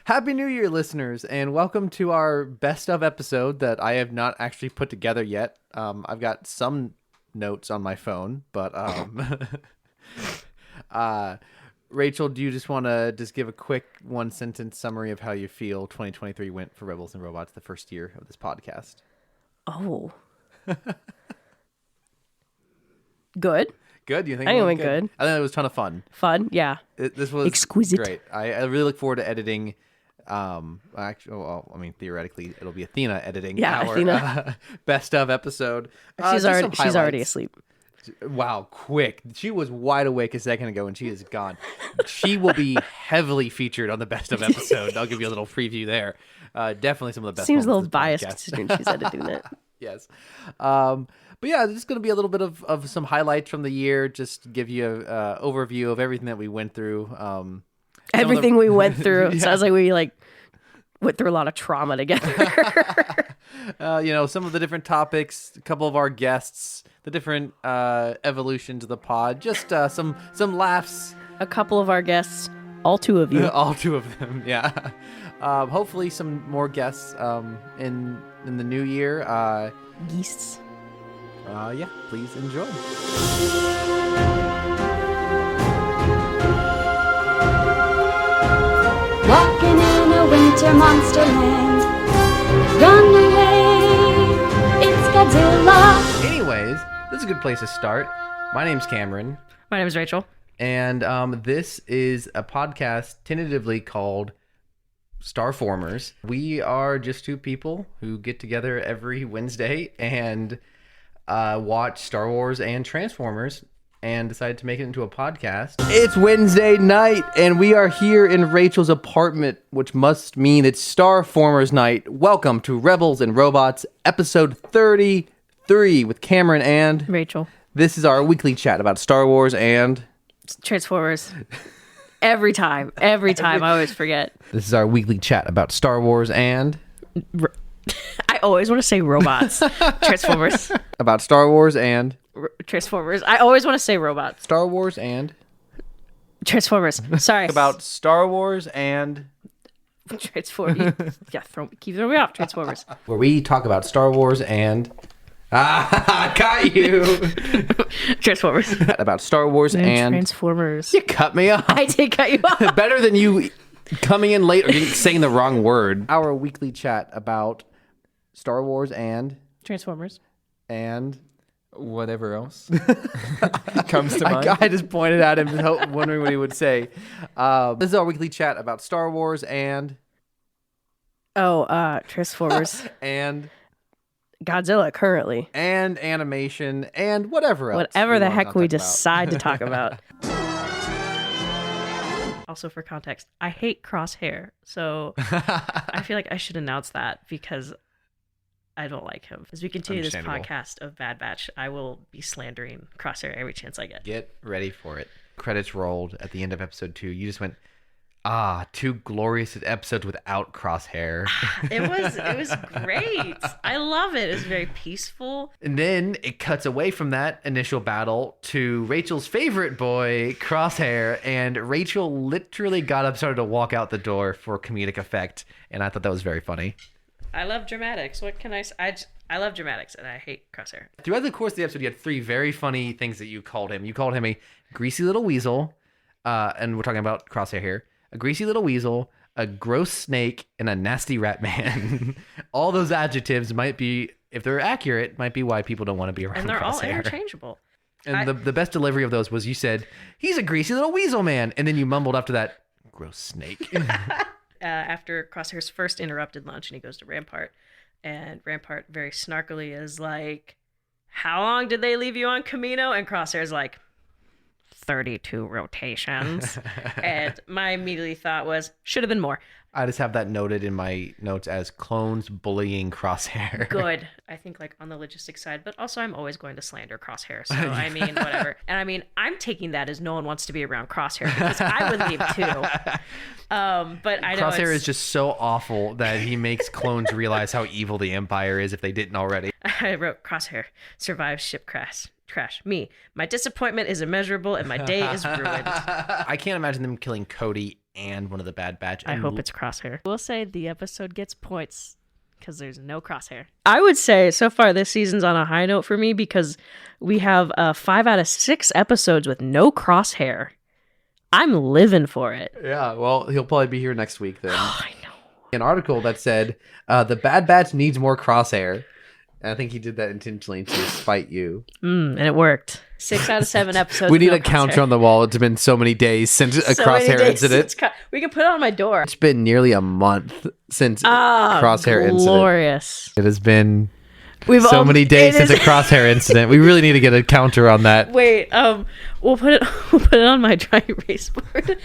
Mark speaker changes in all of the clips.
Speaker 1: Happy New Year, listeners, and welcome to our best of episode that I have not actually put together yet. I've got some notes on my phone, but Rachel, do you just want to give a quick one-sentence summary of how you feel 2023 went for Rebels and Robots, the first year of this podcast?
Speaker 2: Oh. Good.
Speaker 1: Good? You think
Speaker 2: I think
Speaker 1: it
Speaker 2: it
Speaker 1: went
Speaker 2: went good.
Speaker 1: I think it was a ton of fun.
Speaker 2: Fun, yeah.
Speaker 1: This was
Speaker 2: exquisite.
Speaker 1: Great. I really look forward to editing. Theoretically, it'll be Athena editing our
Speaker 2: Athena.
Speaker 1: best of episode.
Speaker 2: She's already asleep.
Speaker 1: Wow, quick. She was wide awake a second ago and she is gone. She will be heavily featured on the best of episode. I'll give you a little preview there. Definitely some of the best.
Speaker 2: Seems a little
Speaker 1: moments
Speaker 2: biased
Speaker 1: of this podcast.
Speaker 2: considering she's editing it.
Speaker 1: Yes. But yeah, this is going to be a little bit of some highlights from the year, just to give you a overview of everything that we went through.
Speaker 2: Everything we went through.
Speaker 1: Yeah.
Speaker 2: Sounds like we went through a lot of trauma together.
Speaker 1: Some of the different topics, a couple of our guests, the different evolutions of the pod, just some laughs.
Speaker 2: A couple of our guests, all two of you.
Speaker 1: All two of them, yeah. Hopefully some more guests in the new year.
Speaker 2: Geese.
Speaker 1: Yeah, please enjoy.
Speaker 3: Walking in a winter monster land. Run away, it's Godzilla.
Speaker 1: Anyways, this is a good place to start. My name's Cameron,
Speaker 2: My name is Rachel.
Speaker 1: and this is a podcast tentatively called Starformers. We are just two people who get together every Wednesday and watch Star Wars and Transformers and decided to make it into a podcast. It's Wednesday night, and we are here in Rachel's apartment, which must mean it's Starformers night. Welcome to Rebels and Robots, episode 33 with Cameron and
Speaker 2: Rachel.
Speaker 1: This is our weekly chat about Star Wars and
Speaker 2: Transformers. Every time. I always forget.
Speaker 1: This is our weekly chat about Star Wars and
Speaker 2: I always want to say robots. Transformers.
Speaker 1: about Star Wars and
Speaker 2: Transformers. I always want to say robots.
Speaker 1: Star Wars and
Speaker 2: Transformers. Sorry.
Speaker 1: about Star Wars and
Speaker 2: Transformers. Yeah, keep throwing me off. Transformers.
Speaker 1: where we talk about Star Wars and got you
Speaker 2: Transformers.
Speaker 1: about Star Wars and
Speaker 2: Transformers.
Speaker 1: you cut me off.
Speaker 2: I did cut you off.
Speaker 1: Better than you coming in late or saying the wrong word. Our weekly chat about Star Wars and
Speaker 2: Transformers.
Speaker 4: Whatever else comes to mind.
Speaker 1: I just pointed at him, wondering what he would say. This is our weekly chat about Star Wars and
Speaker 2: Transformers.
Speaker 1: and
Speaker 2: Godzilla currently.
Speaker 1: and animation and whatever else.
Speaker 2: Whatever the
Speaker 1: want
Speaker 2: heck
Speaker 1: to
Speaker 2: we
Speaker 1: talk about.
Speaker 2: decide to talk about. Also, for context, I hate Crosshair, so I feel like I should announce that because I don't like him. As we continue this
Speaker 1: Understandable.
Speaker 2: podcast of Bad Batch, I will be slandering Crosshair every chance I get.
Speaker 1: Get ready for it. Credits rolled at the end of episode 2. You just went, 2 glorious episodes without Crosshair.
Speaker 2: It was great. I love it. It's very peaceful.
Speaker 1: And then it cuts away from that initial battle to Rachel's favorite boy, Crosshair, and Rachel literally got up, started to walk out the door for comedic effect, and I thought that was very funny.
Speaker 2: I love dramatics. What can I say? I love dramatics, and I hate Crosshair.
Speaker 1: Throughout the course of the episode, you had 3 very funny things that you called him. You called him a greasy little weasel, and we're talking about Crosshair here. A greasy little weasel, a gross snake, and a nasty rat man. All those adjectives might be, if they're accurate, might be why people don't want to be around
Speaker 2: And they're all
Speaker 1: Crosshair.
Speaker 2: interchangeable.
Speaker 1: And the best delivery of those was you said, he's a greasy little weasel man. And then you mumbled after that, gross snake.
Speaker 2: After Crosshair's first interrupted lunch, and he goes to Rampart, and Rampart very snarkily is like, how long did they leave you on Camino? And Crosshair's like, 32 rotations. And my immediate thought was, should have been more.
Speaker 1: I just have that noted in my notes as clones bullying Crosshair.
Speaker 2: Good. I think like on the logistics side, but also I'm always going to slander Crosshair. So I mean, whatever. And I mean, I'm taking that as no one wants to be around Crosshair because I would leave too. But I know
Speaker 1: Crosshair is just so awful that he makes clones realize how evil the Empire is if they didn't already.
Speaker 2: I wrote Crosshair survives ship crash. Me. My disappointment is immeasurable and my day is ruined.
Speaker 1: I can't imagine them killing Cody and one of the Bad Batch.
Speaker 2: I
Speaker 1: And
Speaker 2: hope it's Crosshair. We'll say the episode gets points because there's no Crosshair. I would say so far this season's on a high note for me because we have 5 out of 6 episodes with no Crosshair. I'm living for it.
Speaker 1: Yeah, well, he'll probably be here next week then.
Speaker 2: I know.
Speaker 1: An article that said the Bad Batch needs more Crosshair. And I think he did that intentionally to spite you.
Speaker 2: And it worked. 6 out of 7 episodes.
Speaker 1: We need
Speaker 2: no
Speaker 1: a counter
Speaker 2: Crosshair.
Speaker 1: on the wall. It's been so many days since a
Speaker 2: So many
Speaker 1: Crosshair
Speaker 2: days
Speaker 1: incident.
Speaker 2: since we can put it on my door.
Speaker 1: It's been nearly a month since Crosshair incident.
Speaker 2: Glorious.
Speaker 1: It has been
Speaker 2: We've
Speaker 1: so
Speaker 2: all-
Speaker 1: many days
Speaker 2: it
Speaker 1: since
Speaker 2: is-
Speaker 1: a Crosshair incident. We really need to get a counter on that.
Speaker 2: Wait, we'll put it on my dry erase board.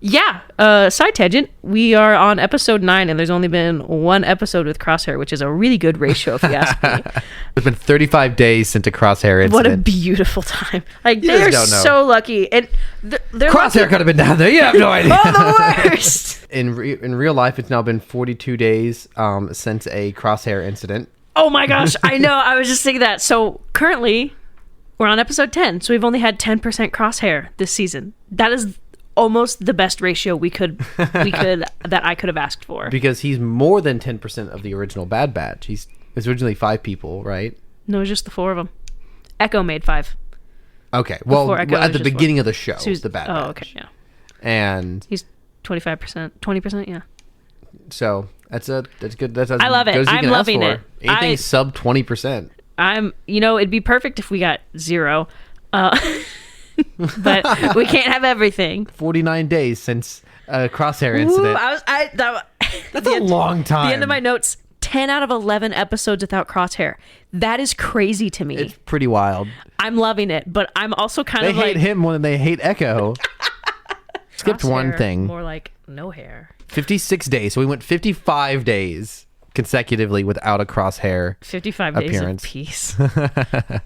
Speaker 2: Side tangent. We are on episode 9, and there's only been 1 episode with Crosshair, which is a really good ratio, if you ask me.
Speaker 1: It's been 35 days since a Crosshair incident.
Speaker 2: What a beautiful time! Like
Speaker 1: You
Speaker 2: they're
Speaker 1: just don't know.
Speaker 2: so lucky, and they're
Speaker 1: Crosshair
Speaker 2: lucky.
Speaker 1: could have been down there. You have no idea.
Speaker 2: Oh, the worst!
Speaker 1: In real life, it's now been 42 days since a Crosshair incident.
Speaker 2: Oh my gosh, I know. I was just thinking that. So currently, we're on episode 10, so we've only had 10% Crosshair this season. That is almost the best ratio we could that I could have asked for.
Speaker 1: Because he's more than 10% of the original Bad Batch. It was originally 5 people, right?
Speaker 2: No, it was just the 4 of them. Echo made 5.
Speaker 1: Okay. Well,
Speaker 2: Before Echo, it
Speaker 1: at
Speaker 2: was
Speaker 1: the
Speaker 2: just
Speaker 1: beginning of the show,
Speaker 2: So he was-
Speaker 1: the Bad Batch.
Speaker 2: Oh, okay, yeah.
Speaker 1: And
Speaker 2: He's 25%, 20%, yeah.
Speaker 1: so that's good. That's as
Speaker 2: I love it.
Speaker 1: good as you
Speaker 2: I'm
Speaker 1: can ask
Speaker 2: loving
Speaker 1: for.
Speaker 2: it.
Speaker 1: Anything
Speaker 2: I-
Speaker 1: sub 20%.
Speaker 2: It'd be perfect if we got 0. But we can't have everything.
Speaker 1: 49 days since a Crosshair
Speaker 2: Ooh,
Speaker 1: incident.
Speaker 2: That's
Speaker 1: a long time.
Speaker 2: The end of my notes, 10 out of 11 episodes without Crosshair. That is crazy to me.
Speaker 1: It's pretty wild.
Speaker 2: I'm loving it, but I'm also kind
Speaker 1: They
Speaker 2: of
Speaker 1: hate
Speaker 2: like
Speaker 1: him more than they hate Echo. Skipped one
Speaker 2: Crosshair,
Speaker 1: thing.
Speaker 2: more like no hair.
Speaker 1: 56 days. So we went 55 days consecutively without a Crosshair
Speaker 2: 55
Speaker 1: appearance.
Speaker 2: days of peace.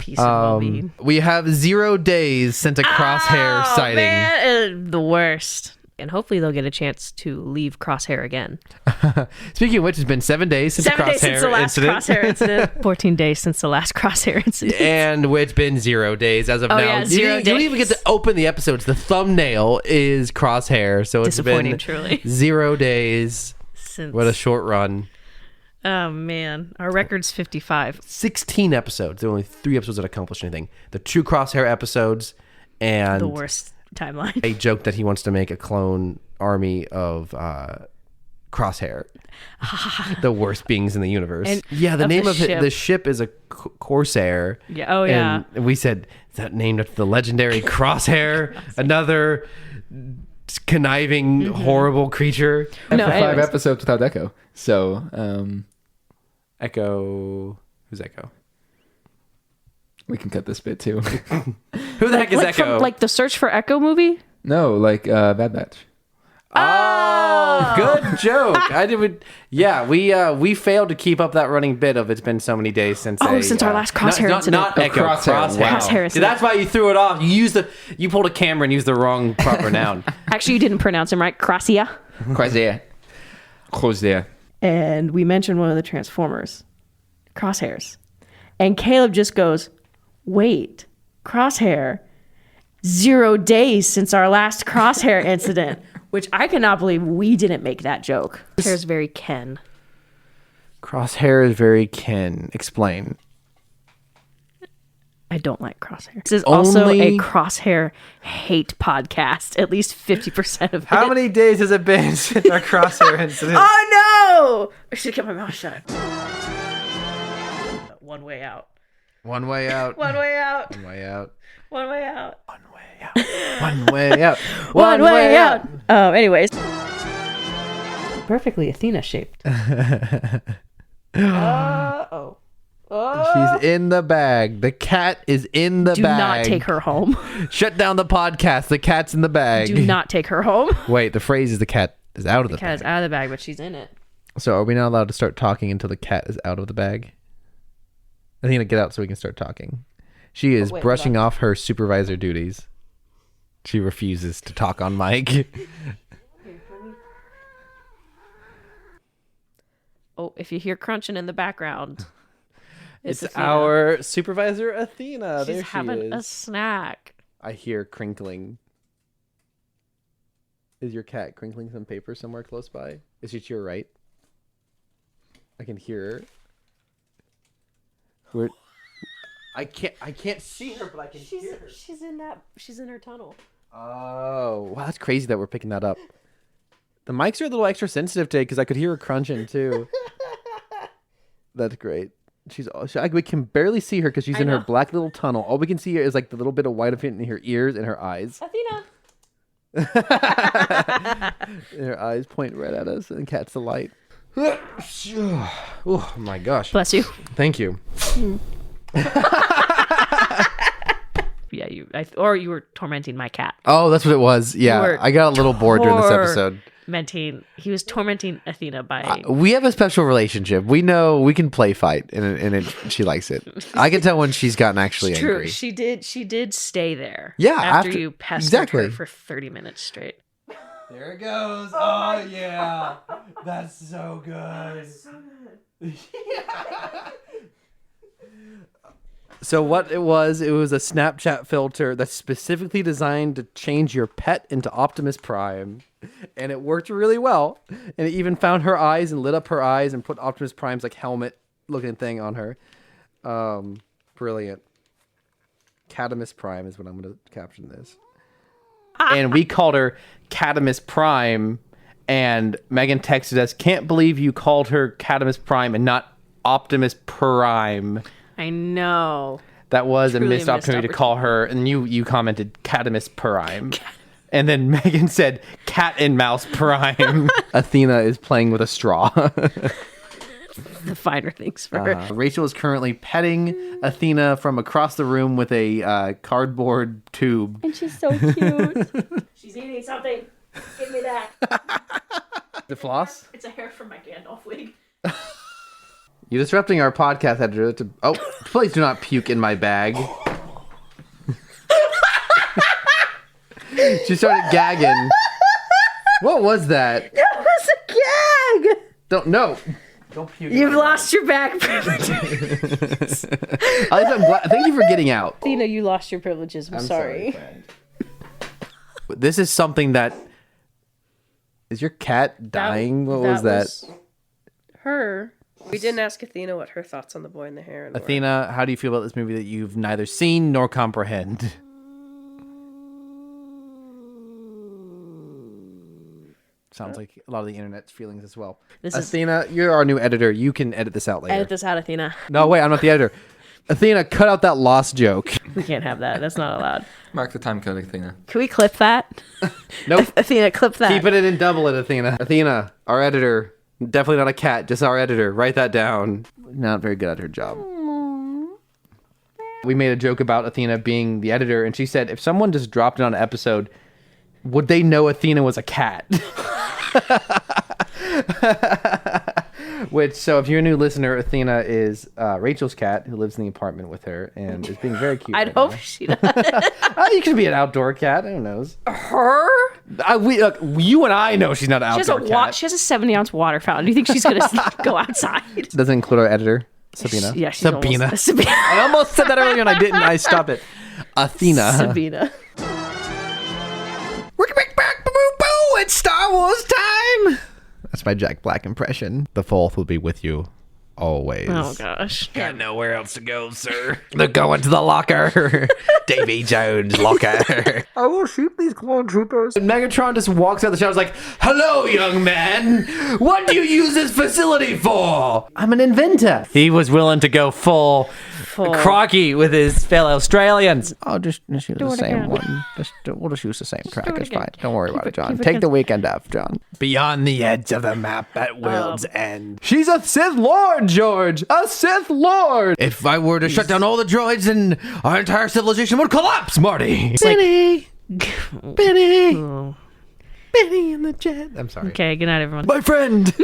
Speaker 2: Peace and well-being.
Speaker 1: We have 0 days since a Crosshair
Speaker 2: Oh,
Speaker 1: sighting.
Speaker 2: man, the worst. And hopefully they'll get a chance to leave Crosshair again.
Speaker 1: Speaking of which, it's been 7 days since
Speaker 2: 7
Speaker 1: a
Speaker 2: days since the
Speaker 1: Crosshair
Speaker 2: last
Speaker 1: incident.
Speaker 2: Crosshair incident. 14 days since the last Crosshair incident.
Speaker 1: And it's been 0 days as of
Speaker 2: Oh,
Speaker 1: now.
Speaker 2: yeah,
Speaker 1: You
Speaker 2: 0
Speaker 1: don't even get
Speaker 2: days.
Speaker 1: to open the episodes. The thumbnail is Crosshair, so it's
Speaker 2: Disappointing,
Speaker 1: been
Speaker 2: truly.
Speaker 1: 0 days.
Speaker 2: Since,
Speaker 1: What a short run.
Speaker 2: oh, man. Our record's 55.
Speaker 1: 16 episodes. There are only 3 episodes that accomplished anything. The 2 Crosshair episodes and
Speaker 2: The worst timeline.
Speaker 1: a joke that he wants to make a clone army of Crosshair. The worst beings in the universe.
Speaker 2: And
Speaker 1: yeah, the
Speaker 2: of
Speaker 1: name
Speaker 2: the
Speaker 1: of
Speaker 2: ship.
Speaker 1: the ship is a Corsair.
Speaker 2: Yeah. Oh, yeah.
Speaker 1: And we said, is that named after the legendary Crosshair? Another conniving, horrible creature.
Speaker 4: And
Speaker 2: No,
Speaker 4: for 5
Speaker 2: anyways.
Speaker 4: episodes without Echo. So,
Speaker 1: Echo. Who's Echo?
Speaker 4: we can cut this bit too.
Speaker 1: Who the heck is
Speaker 2: like
Speaker 1: Echo?
Speaker 2: from like the Search for Echo movie?
Speaker 4: No, like Bad Batch.
Speaker 1: Oh, good joke. I did. Yeah, we failed to keep up that running bit of it's been so many days since.
Speaker 2: Since our last Crosshair incident.
Speaker 1: Not Echo.
Speaker 4: Crosshair. Wow.
Speaker 2: Crosshair
Speaker 1: See,
Speaker 2: incident.
Speaker 1: that's why you threw it off. You pulled a camera and used the wrong proper noun.
Speaker 2: Actually, you didn't pronounce him right. Crosshair.
Speaker 4: Crosshair.
Speaker 2: And we mentioned one of the Transformers, Crosshairs. And Caleb just goes, wait, Crosshair, 0 days since our last Crosshair incident, which I cannot believe we didn't make that joke. Crosshair's very Ken.
Speaker 1: Crosshair is very Ken. Explain.
Speaker 2: I don't like Crosshair. This is also
Speaker 1: Only-
Speaker 2: a Crosshair hate podcast. At least 50% of it.
Speaker 1: How many days has it been since our Crosshair incident?
Speaker 2: Oh no! I should keep my mouth shut. One way out.
Speaker 1: One way out.
Speaker 2: One way out.
Speaker 1: One way out.
Speaker 2: One way out.
Speaker 1: One way out. One way out.
Speaker 2: One way out. Anyways. Perfectly Athena shaped. Oh.
Speaker 1: She's in the bag. The cat is in the
Speaker 2: Do
Speaker 1: bag.
Speaker 2: not take her home.
Speaker 1: Shut down the podcast. The cat's in the bag.
Speaker 2: Do not take her home.
Speaker 1: Wait, the phrase is the cat is out of the
Speaker 2: The cat is
Speaker 1: bag.
Speaker 2: out of the bag, but she's in it.
Speaker 1: So are we not allowed to start talking until the cat is out of the bag? I think to get out so we can start talking. She is
Speaker 2: wait,
Speaker 1: brushing
Speaker 2: hold
Speaker 1: off her supervisor duties. She refuses to talk on mic.
Speaker 2: Oh, if you hear crunching in the background,
Speaker 1: It's
Speaker 2: Athena.
Speaker 1: our supervisor Athena.
Speaker 2: She's
Speaker 1: There she
Speaker 2: having a
Speaker 1: is.
Speaker 2: snack.
Speaker 1: I hear crinkling. Is your cat crinkling some paper somewhere close by? Is she to your right? I can hear her. Where? I can't see her, but I can hear her.
Speaker 2: She's in her tunnel.
Speaker 1: Oh, wow, that's crazy that we're picking that up. The mics are a little extra sensitive today because I could hear her crunching too. That's great. We can barely see her because she's in her black little tunnel. All we can see is like the little bit of white of it in her ears and her eyes.
Speaker 2: Athena.
Speaker 1: And her eyes point right at us and catch the light. Oh my gosh.
Speaker 2: Bless you.
Speaker 1: Thank you.
Speaker 2: Yeah, you were tormenting my cat.
Speaker 1: Oh, that's what it was. Yeah, I got a little bored during this episode.
Speaker 2: He was tormenting Athena by.
Speaker 1: We have a special relationship. We know we can play fight, and she likes it. I can tell when she's gotten actually
Speaker 2: It's true.
Speaker 1: angry.
Speaker 2: She did stay there.
Speaker 1: Yeah,
Speaker 2: after you pestered her for 30 minutes straight.
Speaker 1: There it goes. Oh yeah, that's so good. Yeah. So what it was a Snapchat filter that's specifically designed to change your pet into Optimus Prime. And it worked really well. And it even found her eyes and lit up her eyes and put Optimus Prime's like helmet looking thing on her. Brilliant. Catamus Prime is what I'm going to caption this. And we called her Catamus Prime. And Megan texted us, can't believe you called her Catamus Prime and not Optimus Prime.
Speaker 2: I know.
Speaker 1: That was
Speaker 2: Truly
Speaker 1: a missed opportunity to call her. And you commented Catamus Prime. And then Megan said Cat and Mouse Prime. Athena is playing with a straw.
Speaker 2: The finer things for her.
Speaker 1: Rachel is currently petting Athena from across the room with a cardboard tube.
Speaker 3: And she's so cute.
Speaker 2: She's eating something. Give me that.
Speaker 1: The floss?
Speaker 2: It's a hair from my Gandalf wig.
Speaker 1: You're disrupting our podcast editor. Please do not puke in my bag. She started gagging. What was that?
Speaker 2: That was a gag.
Speaker 1: Don't puke.
Speaker 2: You've lost your back privileges.
Speaker 1: At least I'm glad. Thank you for getting out.
Speaker 2: Athena, you lost your privileges. I'm sorry.
Speaker 1: friend. This is something that... Is your cat dying? What was that?
Speaker 2: Her.
Speaker 5: We didn't ask Athena what her thoughts on the boy in the hair were.
Speaker 1: Athena, how do you feel about this movie that you've neither seen nor comprehend? Sounds like a lot of the internet's feelings as well. Athena, you're our new editor. You can edit this out later.
Speaker 2: Edit this out, Athena.
Speaker 1: No, wait, I'm not the editor. Athena, cut out that lost joke.
Speaker 2: We can't have that. That's not allowed.
Speaker 4: Mark the time code, Athena.
Speaker 2: Can we clip that?
Speaker 1: Nope.
Speaker 2: Athena, clip that.
Speaker 1: Keep it in and double it, Athena. Athena, our editor. Definitely not a cat, just our editor. Write that down. Not very good at her job. We made a joke about Athena being the editor, and she said if someone just dropped it on an episode, would they know Athena was a cat? Which, so if you're a new listener, Athena is Rachel's cat who lives in the apartment with her and is being very cute.
Speaker 2: I'd hope she does.
Speaker 1: You could be an outdoor cat. Who knows?
Speaker 2: Her?
Speaker 1: You and I know she's not an outdoor cat.
Speaker 2: She has a 70-ounce water fountain. Do you think she's going to go outside?
Speaker 1: Doesn't include our editor, Sabina.
Speaker 2: Yeah, she's
Speaker 1: Sabina.
Speaker 2: Sabina.
Speaker 1: I almost said that earlier and I didn't. I stopped it. Athena.
Speaker 2: Sabina.
Speaker 1: It's Star Wars time! That's my Jack Black impression. The fourth will be with you always.
Speaker 2: Oh, gosh.
Speaker 1: Got nowhere else to go, sir. They're going to the locker. Davy Jones' locker. I will shoot these clone troopers. And Megatron just walks out the shadows like, hello, young man. What do you use this facility for? I'm an inventor. He was willing to go full Crocky with his fellow Australians. I'll just use the same one. We'll just use the same track. It's fine. Don't worry about it, John. Take the weekend off, John. Beyond the edge of the map at World's End. She's a Sith Lord, George. A Sith Lord. If I were to shut down all the droids, then our entire civilization would collapse, Marty. Benny. Benny.
Speaker 2: Oh.
Speaker 1: Benny in the jet. I'm sorry.
Speaker 2: Okay, good night, everyone.
Speaker 1: My friend.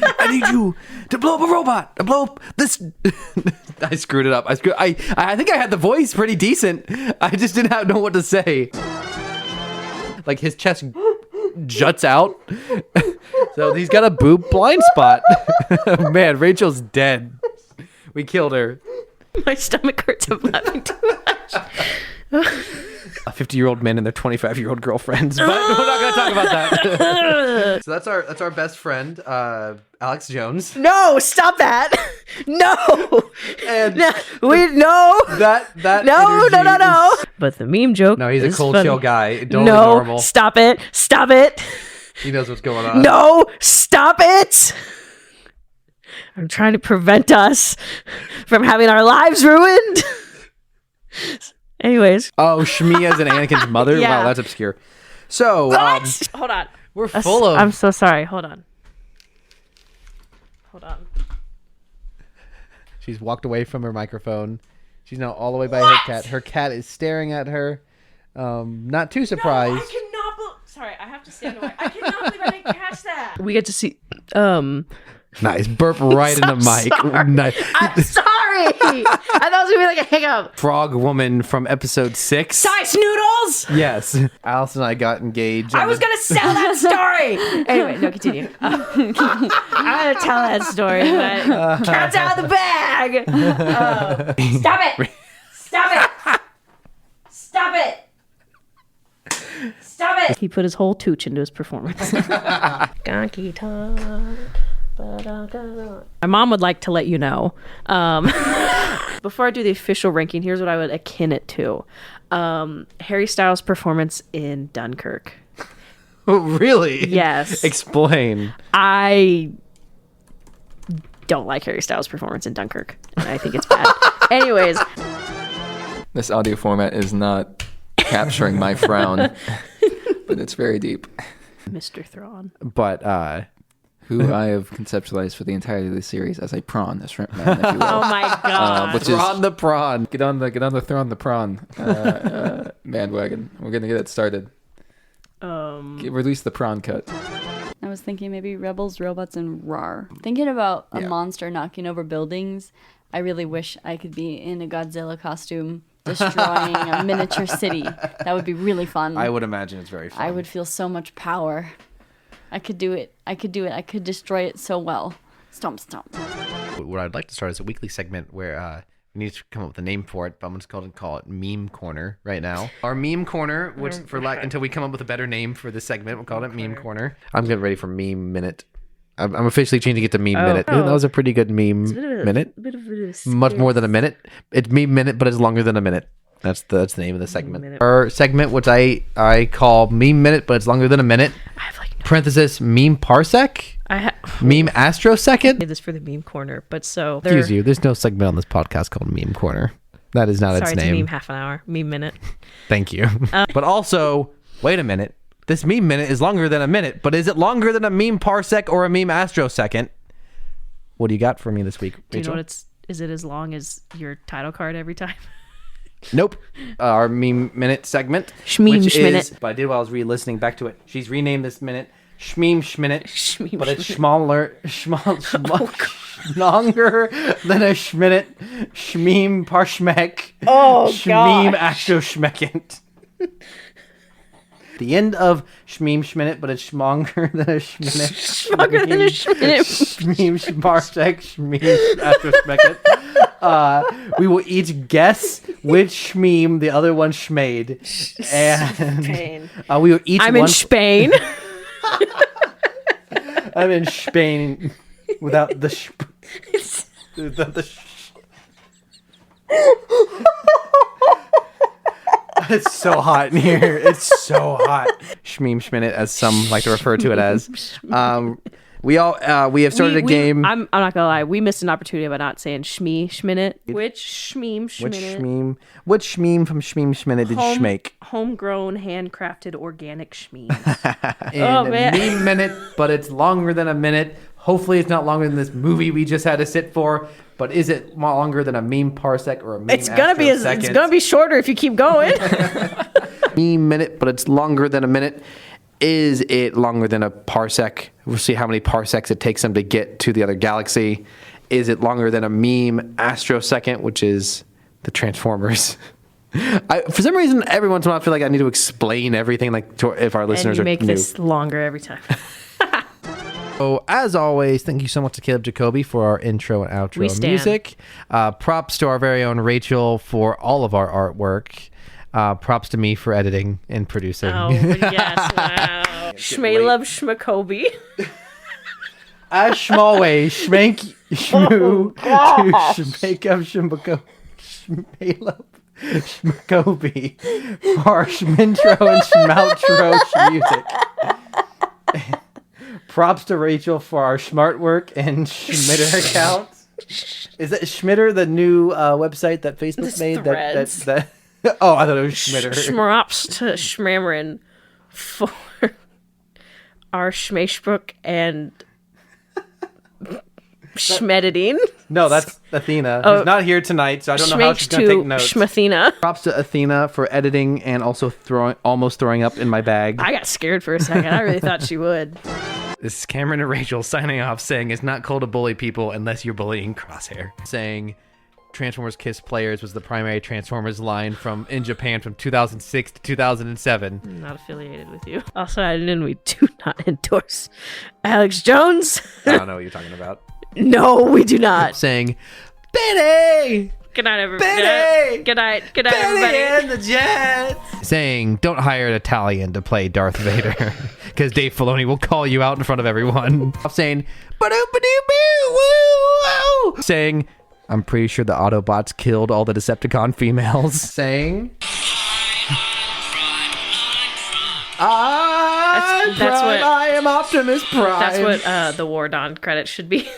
Speaker 1: I need you to blow up a robot. To blow up this. I screwed it up. I think I had the voice pretty decent. I just didn't know what to say. Like his chest juts out. So he's got a boob blind spot. Man, Rachel's dead. We killed her.
Speaker 2: My stomach hurts. I'm laughing too much.
Speaker 1: 50-year-old men and their 25-year-old girlfriends. But we're not going to talk about that. So that's our best friend, Alex Jones.
Speaker 2: No, stop that. No.
Speaker 1: And
Speaker 2: No.
Speaker 1: that
Speaker 2: No.
Speaker 1: energy is-
Speaker 2: But the meme joke.
Speaker 1: No, he's a
Speaker 2: is
Speaker 1: cold,
Speaker 2: funny.
Speaker 1: chill guy. Totally
Speaker 2: No,
Speaker 1: normal.
Speaker 2: stop it. Stop it.
Speaker 1: He knows what's going on.
Speaker 2: No, stop it. I'm trying to prevent us from having our lives ruined. Anyways.
Speaker 1: Oh, Shmi as an Anakin's mother?
Speaker 2: Yeah.
Speaker 1: Wow, that's obscure. So,
Speaker 2: Hold on.
Speaker 1: we're full of...
Speaker 2: I'm so sorry. Hold on.
Speaker 1: She's walked away from her microphone. She's now all the way by her cat. Her cat is staring at her. Not too surprised.
Speaker 2: No, I cannot Sorry, I have to stand away. I cannot believe I didn't catch that. We get to see...
Speaker 1: Nice. Burp right in the mic.
Speaker 2: Sorry.
Speaker 1: Nice.
Speaker 2: I'm sorry. I thought it was going to be like a hiccup.
Speaker 1: Frog woman from episode 6.
Speaker 2: Size noodles!
Speaker 1: Yes. Alice and I got engaged.
Speaker 2: I was going to sell that story. Anyway, no, continue. I'm going to tell that story, but cat's out of the bag. Stop it. Stop it. Stop it. Stop it. He put his whole tooch into his performance. Gonky talk. My mom would like to let you know. Before I do the official ranking, here's what I would akin it to. Harry Styles' performance in Dunkirk.
Speaker 1: Oh, really?
Speaker 2: Yes.
Speaker 1: Explain.
Speaker 2: I don't like Harry Styles' performance in Dunkirk. And I think it's bad. Anyways.
Speaker 4: This audio format is not capturing my frown, but it's very deep.
Speaker 2: Mr. Thrawn.
Speaker 1: But,
Speaker 4: Who I have conceptualized for the entirety of the series as a prawn, a shrimp man, if you will.
Speaker 2: Oh my god.
Speaker 4: Which
Speaker 1: Thrawn
Speaker 4: is
Speaker 1: the prawn.
Speaker 4: get on the Thrawn the prawn bandwagon. We're gonna get it started. Release the prawn cut.
Speaker 3: I was thinking maybe Rebels, Robots, and Rar. Thinking about a
Speaker 1: Yeah.
Speaker 3: monster knocking over buildings, I really wish I could be in a Godzilla costume destroying a miniature city. That would be really fun.
Speaker 1: I would imagine it's very fun.
Speaker 3: I would feel so much power. I could do it. I could destroy it so well. Stomp, stomp.
Speaker 1: What I'd like to start is a weekly segment where we need to come up with a name for it, but I'm just going to call it Meme Corner right now. Our Meme Corner, which until we come up with a better name for this segment, we'll call it Meme Corner. I'm getting ready for Meme Minute. I'm officially changing it to Meme Minute. That was a pretty good meme minute. Much more than a minute. It's Meme Minute, but it's longer than a minute. That's the name of the segment. Our segment, which I call Meme Minute, but it's longer than a minute.
Speaker 2: I have like no...
Speaker 1: Parenthesis, meme parsec? Meme astrosecond?
Speaker 2: I did this for the meme corner, but so...
Speaker 1: Excuse you, there's no segment on this podcast called Meme Corner. That is not its
Speaker 2: Sorry,
Speaker 1: name.
Speaker 2: it's meme half an hour. Meme minute.
Speaker 1: Thank you. But also, wait a minute. This meme minute is longer than a minute, but is it longer than a meme parsec or a meme astrosecond? What do you got for me this week, Rachel?
Speaker 2: Do you know what it's... Is it as long as your title card every time?
Speaker 1: Nope. Our meme minute segment.
Speaker 2: Shmeme
Speaker 1: which
Speaker 2: Shminute.
Speaker 1: is, but I did while I was re-listening back to it. She's renamed this minute Shmeme Shminute.
Speaker 2: Shmeme
Speaker 1: But it's
Speaker 2: Shminute.
Speaker 1: longer than a Shminute. Shmeme Parshmek.
Speaker 2: Oh,
Speaker 1: Shmeme
Speaker 2: gosh.
Speaker 1: Astroshmekant. The end of Shmeme Shminute, but it's longer than a Shminute.
Speaker 2: Longer than a Shminute.
Speaker 1: Shmeme Shmarsek. Shmeme Astroshmekant. We will each guess which Shmeme the other one shmade. And
Speaker 2: Spain.
Speaker 1: we will each
Speaker 2: I'm in Spain.
Speaker 1: I'm in Spain without the without the It's so hot in here. It's so hot. Shmeme Shminute, as some like to refer to it as. We have started a game.
Speaker 2: I'm not gonna lie. We missed an opportunity by not saying Shmeme Shminute. Which Shmeme Shminute?
Speaker 1: Which Shmeme from Shmeme Shminute did you make?
Speaker 2: Homegrown, handcrafted, organic Shmeme.
Speaker 1: Oh
Speaker 2: man.
Speaker 1: Meme minute, but it's longer than a minute. Hopefully, it's not longer than this movie we just had to sit for. But is it longer than a meme parsec or a meme?
Speaker 2: It's gonna be shorter if you keep going.
Speaker 1: Meme minute, but it's longer than a minute. Is it longer than a parsec? We'll see how many parsecs it takes them to get to the other galaxy. Is it longer than a meme astrosecond, which is the Transformers? For some reason, every once in a while, I feel like I need to explain everything, if our listeners
Speaker 2: and you
Speaker 1: are
Speaker 2: make
Speaker 1: new.
Speaker 2: this longer every time.
Speaker 1: So, as always, thank you so much to Caleb Jacoby for our intro and outro
Speaker 2: We stand.
Speaker 1: music. Props to our very own Rachel for all of our artwork. Props to me for editing and producing.
Speaker 2: Oh, yes. Wow. Shmee love Shmakobi.
Speaker 1: Shmalway, Shmank, Shmoo, to Shmake up Shmako, Shmalop, Shmakobi, for Shmintro and Shmoutro music. Props to Rachel for our smart work and Schmitter accounts. Is that Schmitter the new website that Facebook made? That oh, I thought it was Schmitter.
Speaker 2: Schmrops to Schmamrin for our Schmeshbook and Schmedidine.
Speaker 1: No, that's Athena. She's not here tonight, so I don't know how she's going to take notes.
Speaker 2: Schmathena.
Speaker 1: Props to Athena for editing and also almost throwing up in my bag.
Speaker 2: I got scared for a second. I really thought she would.
Speaker 1: This is Cameron and Rachel signing off saying it's not cool to bully people unless you're bullying Crosshair. Saying Transformers Kiss Players was the primary Transformers line in Japan from 2006 to 2007.
Speaker 2: I'm not affiliated with you. Also, we do not endorse Alex Jones.
Speaker 1: I don't know what you're talking about.
Speaker 2: No, we do not.
Speaker 1: Saying, Benny!
Speaker 2: Good night, everybody.
Speaker 1: Benny!
Speaker 2: Good night,
Speaker 1: Benny
Speaker 2: everybody.
Speaker 1: and the Jets! Saying, don't hire an Italian to play Darth Vader, because Dave Filoni will call you out in front of everyone. Saying, ba-doop-a-doop-boo, woo! Saying, I'm pretty sure the Autobots killed all the Decepticon females. Saying, I am Optimus Prime.
Speaker 2: That's what the War Dawn credits should be.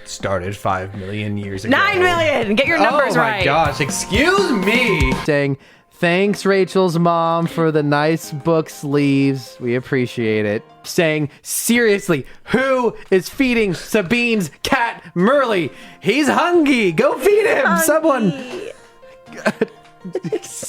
Speaker 1: Started 5 million years ago.
Speaker 2: 9 million! Get your numbers right.
Speaker 1: Oh my gosh, excuse me! Saying, thanks Rachel's mom for the nice book sleeves. We appreciate it. Saying, seriously, who is feeding Sabine's cat Merle? He's hungry. Go feed him. Someone.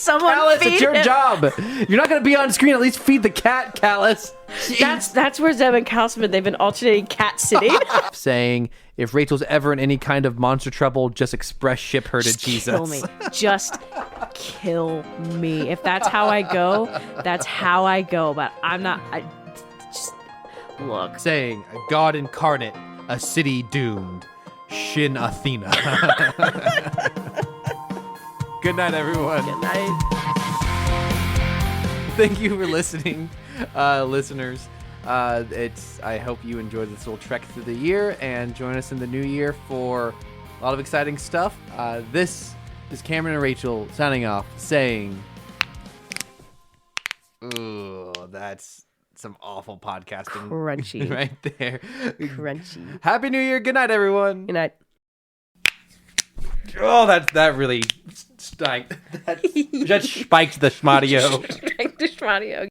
Speaker 1: Callus,
Speaker 2: feed
Speaker 1: it's your
Speaker 2: him.
Speaker 1: job. You're not going to be on screen. At least feed the cat, Callus.
Speaker 2: That's where Zeb and Calcium, they've been alternating cat sitting.
Speaker 1: Saying, if Rachel's ever in any kind of monster trouble, just express ship her to Jesus.
Speaker 2: Kill me. Just kill me. If that's how I go, that's how I go. But I'm not. Just look.
Speaker 1: Saying, a god incarnate, a city doomed, Shin Athena. Good night, everyone.
Speaker 2: Good night.
Speaker 1: Thank you for listening, listeners. I hope you enjoyed this little trek through the year and join us in the new year for a lot of exciting stuff. This is Cameron and Rachel signing off, saying, "Ooh, that's some awful podcasting,
Speaker 2: Crunchy,
Speaker 1: right there,
Speaker 2: crunchy."
Speaker 1: Happy New Year! Good night, everyone.
Speaker 2: Good night.
Speaker 1: Oh, that really spiked. That spiked the schmadio.
Speaker 2: Strength to schmadio.